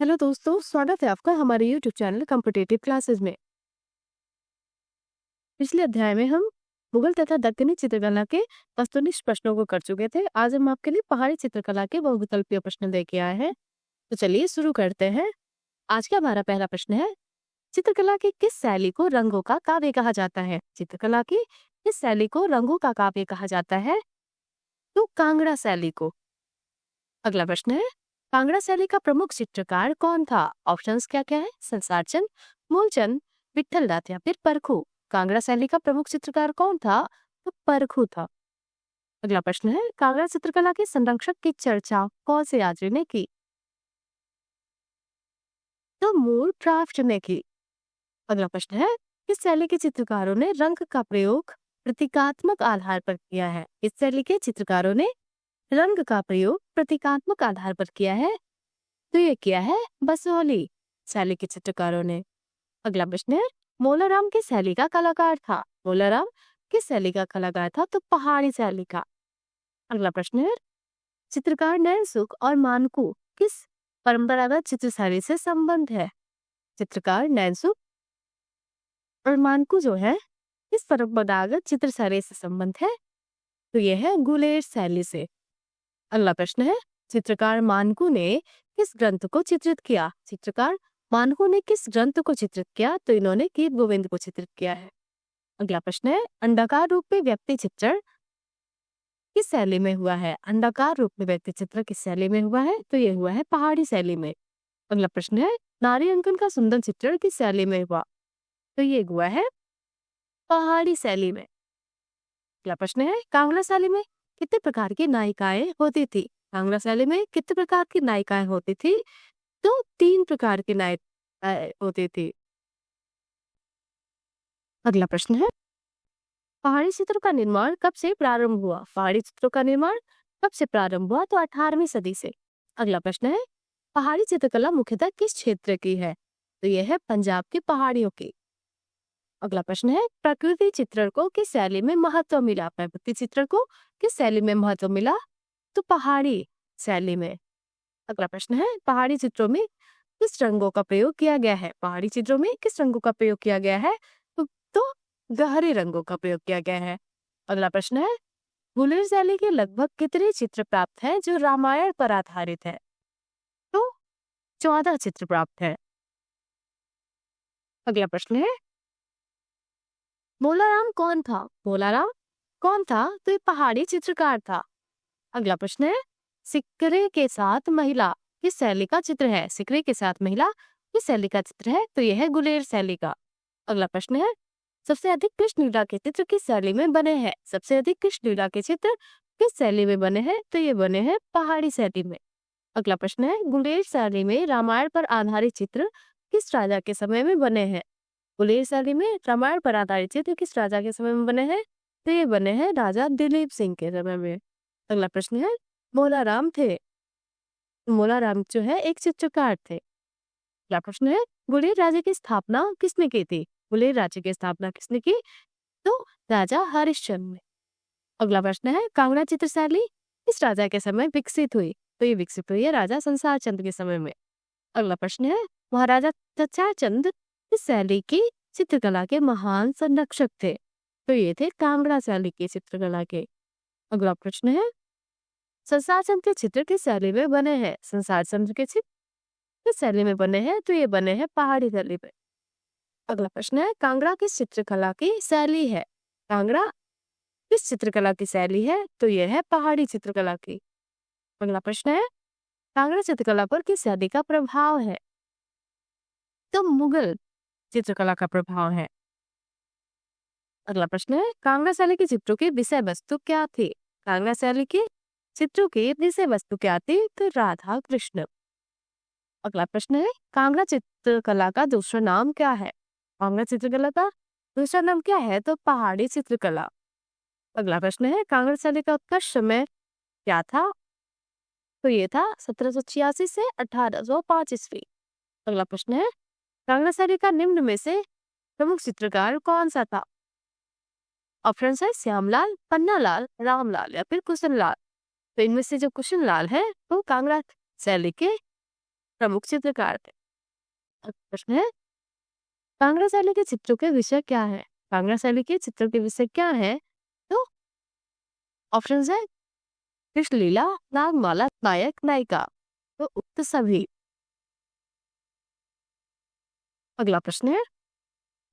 Hello दोस्तों, स्वागत है आपका हमारे यूट्यूब चैनल कॉम्पिटिटिव क्लासेस में। पिछले अध्याय में हम मुगल तथा दक्कनी चित्रकला के वस्तुनिष्ठ प्रश्नों को कर चुके थे। आज हम आपके लिए पहाड़ी चित्रकला के बहुविकल्पीय प्रश्न लेके आए हैं। तो चलिए शुरू करते हैं। आज का हमारा पहला प्रश्न है, चित्रकला की किस शैली को रंगों का काव्य कहा जाता है? चित्रकला की किस शैली को रंगों का काव्य कहा जाता है? तो कांगड़ा शैली को। अगला प्रश्न है, कांगड़ा शैली का प्रमुख चित्रकार कौन था? ऑप्शंस क्या क्या है? संसार चंद, मूलचंद, विठल दास या फिर परखू। कांगड़ा शैली का प्रमुख चित्रकार कौन था? तो परखू था। अगला प्रश्न है, कांगड़ा चित्रकला के संरक्षक की चर्चा कौन से यात्री ने की? तो मूल क्राफ्ट ने की। अगला प्रश्न है, किस शैली के चित्रकारों ने रंग का प्रयोग प्रतीकात्मक आधार पर किया है? इस शैली के चित्रकारों ने रंग का प्रयोग प्रतीकात्मक आधार पर किया है, तो ये किया है बसोहली शैली के चित्रकारों ने। अगला प्रश्न है, मोलाराम किस शैली का कलाकार था? मोलाराम किस शैली का कलाकार था? तो पहाड़ी शैली का। अगला प्रश्न है, चित्रकार नैनसुख और मानकू किस परंपरागत चित्र शैली से संबंध है? चित्रकार नैनसुख और मानकू जो है किस परंपरागत चित्र शैली से संबंध है? तो यह है गुलेर शैली से। अगला प्रश्न है, चित्रकार मानकू ने किस ग्रंथ को चित्रित किया? चित्रकार मानकू ने किस ग्रंथ को चित्रित किया? तो इन्होंने गीत गोविंद को चित्रित किया है। अगला प्रश्न है, अंडाकार रूप में व्यक्ति चित्रण किस शैली में हुआ है? अंडाकार रूप में व्यक्ति चित्र किस शैली में हुआ है? तो ये हुआ है पहाड़ी शैली में। अगला प्रश्न है, नारी अंकन का सुंदर चित्रण किस शैली में हुआ? तो ये हुआ है पहाड़ी शैली में। अगला प्रश्न है, कांगड़ा शैली में कितने प्रकार की नायिकाएं होती थी? कांगड़ा शैली में कितने प्रकार की नायिकाएं होती थी? तो 3 प्रकार की नायिकाएं होती थी। अगला प्रश्न है, पहाड़ी चित्रों का निर्माण कब से प्रारंभ हुआ? पहाड़ी चित्रों का निर्माण कब से प्रारंभ हुआ? तो 18वीं सदी से। अगला प्रश्न है, पहाड़ी चित्रकला मुख्यतः किस क्षेत्र की है? तो यह है पंजाब की पहाड़ियों की। अगला प्रश्न है, प्रकृति चित्रण को किस शैली में महत्व मिला? प्रकृति चित्रण को किस शैली में महत्व मिला? तो पहाड़ी शैली में। अगला प्रश्न है, पहाड़ी चित्रों में किस रंगों का प्रयोग किया गया है? पहाड़ी चित्रों में किस रंगों का प्रयोग किया गया है? तो गहरे रंगों का प्रयोग किया गया है। अगला प्रश्न है, गुलेर शैली के लगभग कितने चित्र प्राप्त हैं जो रामायण पर आधारित है? तो 14 चित्र प्राप्त है। अगला प्रश्न है, मोलाराम कौन था? मोलाराम कौन था? तो ये पहाड़ी चित्रकार था। अगला प्रश्न है, सिकरे के साथ महिला किस शैली का चित्र है? सिकरे के साथ महिला किस शैली का चित्र है? तो यह है गुलेर शैली का। अगला प्रश्न है, सबसे अधिक कृष्ण लीला के चित्र किस शैली में बने हैं? सबसे अधिक कृष्ण लीला के चित्र किस शैली में बने हैं? तो ये बने हैं पहाड़ी शैली में। अगला प्रश्न है, गुलेर शैली में रामायण पर आधारित चित्र किस राजा के समय में बने हैं? गुलेर शैली में रामायण पर आधारित चित्र किस राजा के समय में बने हैं? तो ये बने हैं राजा दिलीप सिंह के समय में। अगला प्रश्न है, मोलाराम थे, मोलाराम जो है एक चित्रकार थे। अगला प्रश्न है, गुलेर राज्य की स्थापना किसने की थी? गुलेर राज्य की स्थापना किसने की? तो राजा हरिश्चंद्र ने। अगला प्रश्न है, कांगड़ा चित्र शैली किस राजा के समय विकसित हुई? तो ये विकसित हुई है राजा संसार चंद के समय में। अगला प्रश्न है, महाराजा संसार चंद इस शैली की चित्रकला के महान संरक्षक थे? तो ये थे कांगड़ा शैली की चित्रकला के। अगला प्रश्न है, संसार चंद के चित्र किस शैली में बने हैं? संसार चंद के चित्र किस शैली में बने हैं? तो ये बने हैं पहाड़ी शैली में। अगला प्रश्न है, कांगड़ा किस चित्रकला की शैली है? कांगड़ा किस चित्रकला की शैली है? तो यह है पहाड़ी चित्रकला की। अगला प्रश्न है, कांगड़ा चित्रकला पर किस शैली का प्रभाव है? तो मुगल चित्रकला का प्रभाव है। अगला प्रश्न है, कांगड़ा शैली के चित्रों की विषय वस्तु क्या थी? कांगड़ा शैली के चित्रों की विषय वस्तु क्या थी? तो राधा कृष्ण। अगला प्रश्न है, कांगड़ा चित्रकला का दूसरा नाम क्या है? कांगड़ा चित्रकला का दूसरा नाम क्या है? तो पहाड़ी चित्रकला। अगला प्रश्न है, कांगड़ा शैली का उत्कर्ष समय क्या था? तो ये था 1786 से 1805 ईस्वी। अगला प्रश्न है, कांगड़ा शैली का निम्न में से प्रमुख चित्रकार कौन सा था? ऑप्शन है श्यामलाल, पन्नालाल, रामलाल या फिर कुशनलाल। तो इनमें से जो कुशनलाल है वो कांगड़ा शैली के प्रमुख चित्रकार थे। अगला प्रश्न है, कांगड़ा शैली के चित्रों के विषय क्या है? कांगड़ा शैली के चित्रों के विषय क्या है? तो ऑप्शन है कृष्ण लीला, नागमाला, नायक, नायिका। तो उक्त सभी। अगला प्रश्न है,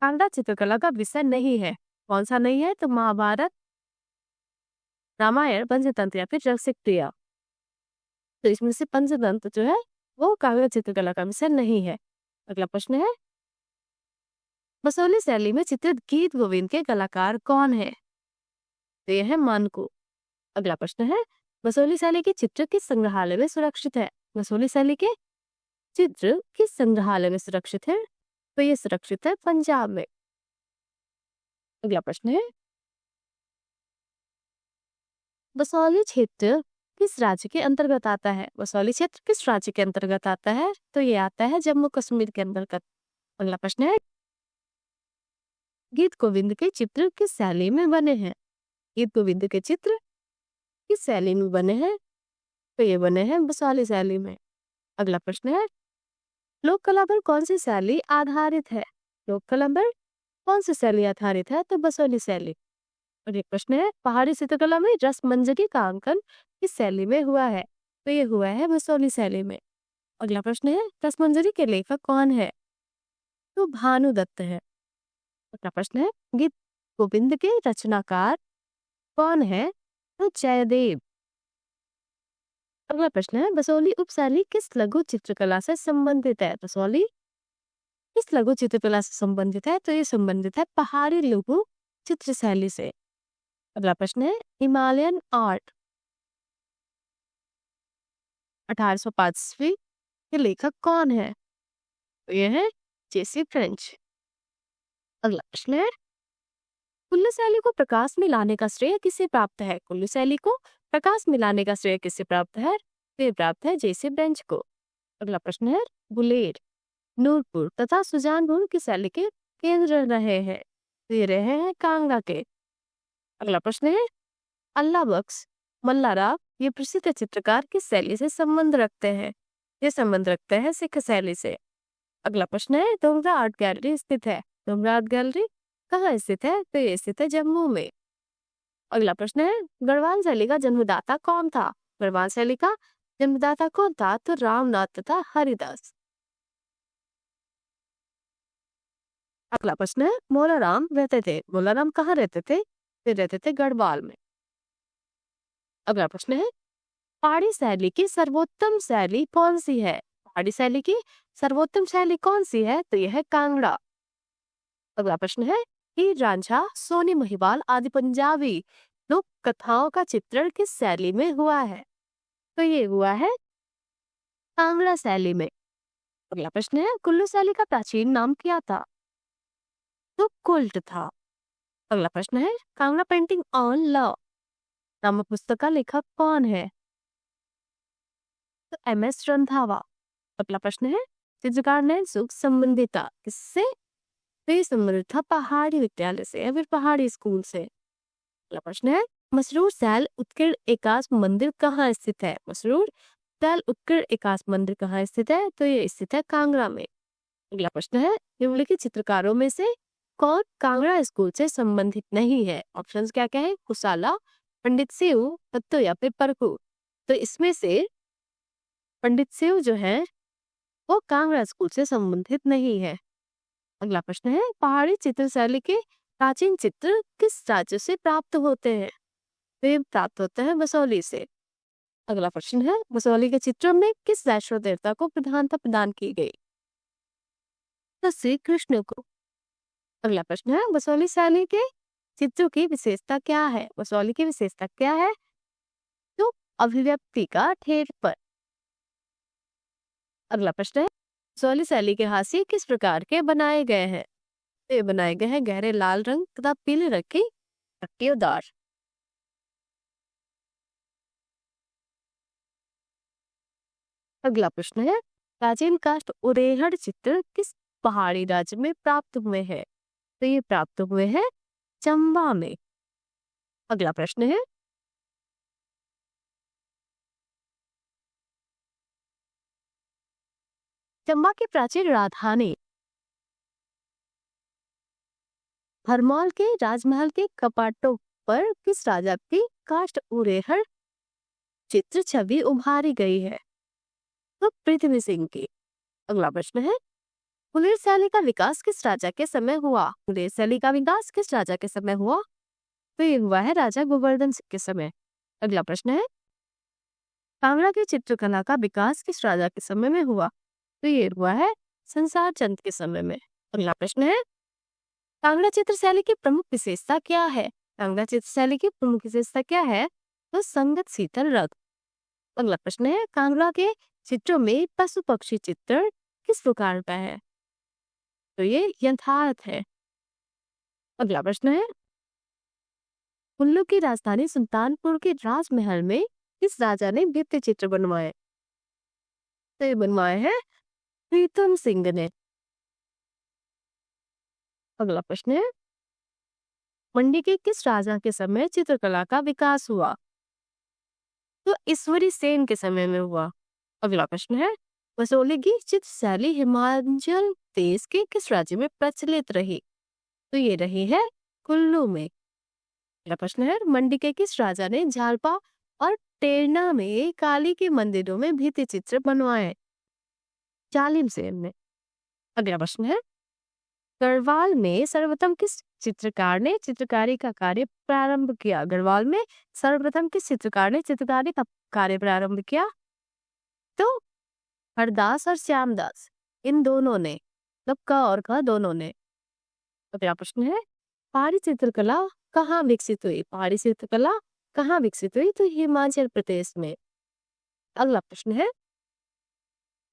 कांगड़ा चित्रकला का विषय नहीं है। कौन सा नहीं है? तो महाभारत, रामायण, पंचतंत्र या फिर रसिक क्रिया। तो इसमें से पंचतंत्र जो है वो कांगड़ा चित्रकला का विषय नहीं है। अगला प्रश्न है, बसोली शैली में चित्रित गीत गोविंद के कलाकार कौन है? तो यह है मानको। अगला प्रश्न है, बसोली शैली के चित्र किस संग्रहालय में सुरक्षित है? बसोली शैली के चित्र किस संग्रहालय में सुरक्षित है? तो ये सुरक्षित है पंजाब में। अगला प्रश्न है, बसोली क्षेत्र किस राज्य के अंतर्गत आता है? बसोली क्षेत्र किस राज्य के अंतर्गत आता है? तो ये आता है जम्मू कश्मीर के अंतर्गत। अगला प्रश्न है, गीत गोविंद के चित्र किस शैली में बने हैं? गीत गोविंद के चित्र किस शैली में बने हैं? तो ये बने हैं बसोली शैली में। अगला प्रश्न है, लोक कला पर कौन सी शैली आधारित है? लोक कला पर कौन सी शैली आधारित है? तो बसोली शैली। और एक प्रश्न है, पहाड़ी चित्रकला में रस मंजरी का अंकन किस शैली में हुआ है? तो ये हुआ है बसोली शैली में। अगला प्रश्न है, रस मंजरी के लेखक कौन है? तो भानुदत्त है। अगला प्रश्न है, गीत गोविंद के रचनाकार कौन है? तो जयदेव। अगला प्रश्न है, बसोली उपशैली किस लघु चित्रकला से संबंधित है? बसोली किस लघु चित्रकला से संबंधित है? तो ये संबंधित है पहाड़ी लघु चित्र शैली से। अगला प्रश्न है, हिमालयन आर्ट 1805 के लेखक कौन है? तो ये है जेसी फ्रेंच। अगला प्रश्न है, कुल्लू शैली को प्रकाश में लाने का श्रेय किसे प्राप्त है? कुल्लू शैली को प्रकाश में लाने का श्रेय किसे प्राप्त है? तो ये प्राप्त है जेसी फ्रेंच को। अगला प्रश्न है, बुलेर, नूरपुर तथा सुजानपुर की शैली के केंद्र रहे हैं। तो ये रहे हैं कांगड़ा के। अगला प्रश्न है, अल्लाह बख्श, मल्ला राव ये प्रसिद्ध चित्रकार किस शैली से संबंध रखते हैं? ये संबंध रखते हैं सिख शैली से। अगला प्रश्न है, डोंगरा आर्ट गैलरी स्थित है। डोंगरा आर्ट गैलरी कहाँ स्थित है? तो ये स्थित है जम्मू में। अगला प्रश्न है, गढ़वाल शैली का जन्मदाता कौन था? गढ़वाल शैली का जन्मदाता कौन था? तो रामनाथ तथा हरिदास। अगला प्रश्न है, मोलाराम रहते थे। मोलाराम कहाँ रहते थे? वे रहते थे गढ़वाल में। अगला प्रश्न है, पहाड़ी शैली की सर्वोत्तम शैली कौन सी है? पहाड़ी शैली की सर्वोत्तम शैली कौन सी है? तो यह है कांगड़ा। अगला प्रश्न है, हीर रांझा, सोनी महिवाल आदि पंजाबी लोक कथाओं का चित्रण किस शैली में हुआ है? तो ये हुआ है कांगड़ा शैली में। अगला प्रश्न है, कुल्लू शैली का प्राचीन नाम क्या था? तो कुल्ट था। अगला प्रश्न है, कांगड़ा पेंटिंग ऑन लव नामक पुस्तक का लेखक कौन है? तो एमएस रंधावा। अगला प्रश्न है, चित्रकार ने सुख संबंधिता किससे? तो ये संबंधित था पहाड़ी विद्यालय से या फिर पहाड़ी स्कूल से। अगला प्रश्न है, मसरूर सैल उत्कीर्ण एकाश मंदिर कहाँ स्थित है? मसरूर सैल उत्कीर्ण एकाश मंदिर कहाँ स्थित है? तो ये स्थित है कांगड़ा में। अगला प्रश्न है, निम्नलिखित चित्रकारों में से कौन कांगड़ा स्कूल से संबंधित नहीं है? ऑप्शंस क्या क्या है? कुशाला, पंडित सेऊ, दत्तो या फिर परकू। तो इसमें से पंडित सेऊ जो है वो कांगड़ा स्कूल से संबंधित नहीं है। अगला प्रश्न है, पहाड़ी चित्र शैली के प्राचीन चित्र किस राज्य से प्राप्त होते हैं? वे प्राप्त होते हैं बसोली से। अगला प्रश्न है, बसोली के चित्रों में किस वैष्णव देवता को प्रधानता प्रदान की गई? तो श्री कृष्ण को। अगला प्रश्न है, बसोली शैली के चित्रों की विशेषता क्या है? बसोली की विशेषता क्या है? तो अभिव्यक्ति का ठेठ पर। अगला प्रश्न है, बसोली शैली के हास्य किस प्रकार के बनाए गए हैं? तो ये बनाए गए हैं गहरे लाल रंग तथा पीले रंग की पट्टियोंदार। अगला प्रश्न है, प्राचीन काष्ठ उरेहड़ चित्र किस पहाड़ी राज्य में प्राप्त हुए हैं? तो ये प्राप्त हुए हैं चंबा में। अगला प्रश्न है, चंबा की प्राचीन राजधानी भरमौल के राजमहल के कपाटों पर किस राजा की काष्ठ उरेहर चित्र छवि उभारी गई है? तो पृथ्वी सिंह की। अगला प्रश्न है, कुलीन शैली का विकास किस राजा के समय हुआ? कुलीन शैली का विकास किस राजा के समय हुआ? तो ये हुआ है राजा गोवर्धन सिंह के समय। अगला प्रश्न है, कांगड़ा की चित्रकला का विकास किस राजा के समय में हुआ? तो ये हुआ है संसार चंद के समय में। अगला प्रश्न है, कांगड़ा चित्र शैली की प्रमुख विशेषता क्या है? कांगड़ा चित्र शैली की प्रमुख विशेषता क्या है? तो संगत शीतल रथ। अगला प्रश्न है, कांगड़ा के चित्रों में पशु पक्षी चित्रण किस प्रकार का है? तो ये यथार्थ है। अगला प्रश्न है, कुल्लू की राजधानी सुल्तानपुर के राजमहल में किस राजा ने भित्ति चित्र बनवाए? तो ये बनवाए हैं प्रीतम सिंह ने। अगला प्रश्न है, मंडी के किस राजा के समय चित्रकला का विकास हुआ? तो ईश्वरी सेन के समय में हुआ। अगला प्रश्न है, कसौली की चित्र शैली हिमाचल प्रदेश के किस राज्य में प्रचलित रही? तो ये रही है कुल्लू में। अगला प्रश्न है, मंडी के किस राजा ने झालपा और टेरना में काली के मंदिरों में भित्ति चित्र बनवाए? जालिम सेन ने। अगला प्रश्न है, गढ़वाल में सर्वप्रथम किस चित्रकार ने चित्रकारी का कार्य प्रारंभ किया? गढ़वाल में सर्वप्रथम किस चित्रकार ने चित्रकारी का कार्य प्रारंभ किया? तो हरदास और श्यामदास, इन दोनों ने, मतलब का और का दोनों ने। अगला प्रश्न है, पहाड़ी चित्रकला कहाँ विकसित हुई? पहाड़ी चित्रकला कहाँ विकसित हुई? तो हिमाचल प्रदेश में। अगला प्रश्न है,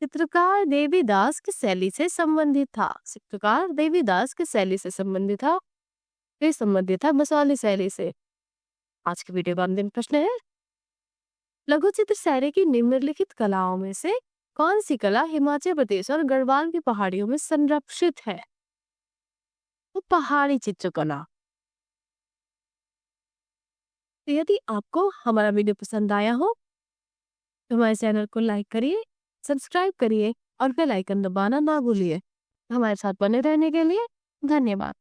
चित्रकार देवीदास किस शैली से संबंधित था? चित्रकार देवीदास किस शैली से संबंधित था? ये संबंधित था मसौली शैली से। आज के वीडियो का अंतिम प्रश्न है, लघु चित्र शैली की निम्नलिखित कलाओं में से कौन सी कला हिमाचल प्रदेश और गढ़वाल की पहाड़ियों में संरक्षित है? तो पहाड़ी चित्रकला। तो यदि आपको हमारा वीडियो पसंद आया हो तो हमारे चैनल को लाइक करिए, सब्सक्राइब करिए और बेल आइकन दबाना ना भूलिए। हमारे साथ बने रहने के लिए धन्यवाद।